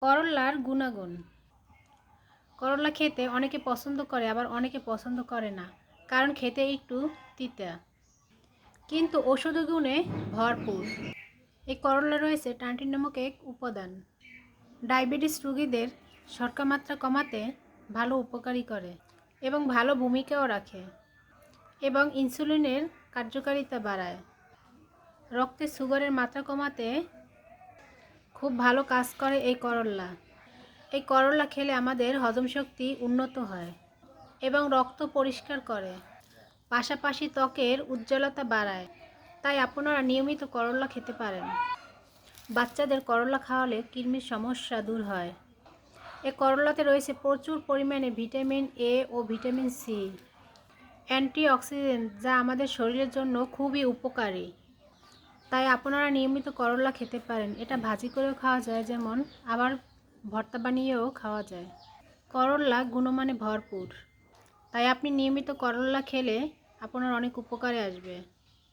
করল্লার গুণাগুণ। করল্লা খেতে অনেকে পছন্দ করে, আবার অনেকে পছন্দ করে না, কারণ খেতে একটু তিতা, কিন্তু ঔষধি গুণে ভরপুর। এই করল্লা রয়েছে ট্যানিন নামক এক উপাদান, ডায়াবেটিস রোগীদের শর্করা মাত্রা কমাতে ভালো উপকারী করে এবং ভালো ভূমিকাও রাখে, এবং ইনসুলিনের কার্যকারিতা বাড়ায়। রক্তে সুগারের মাত্রা কমাতে খুব ভালো কাজ করে এই করল্লা। এই করল্লা খেলে আমাদের হজম শক্তি উন্নত হয় এবং রক্ত পরিষ্কার করে, পাশাপাশি ত্বকের উজ্জ্বলতা বাড়ায়। তাই আপনারা নিয়মিত করল্লা খেতে পারেন। বাচ্চাদের করল্লা খাওয়ালে কৃমির সমস্যা দূর হয়। এই করল্লাতে রয়েছে প্রচুর পরিমাণে ভিটামিন এ ও ভিটামিন সি, অ্যান্টিঅক্সিডেন্ট, যা আমাদের শরীরের জন্য খুবই উপকারী। তাই আপনারা নিয়মিত করল্লা খেতে পারেন। এটা ভাজি করেও খাওয়া যায়, যেমন আবার ভর্তা বানিয়েও খাওয়া যায়। করল্লা গুণমানে ভরপুর, তাই আপনি নিয়মিত করল্লা খেলে আপনার অনেক উপকারে আসবে।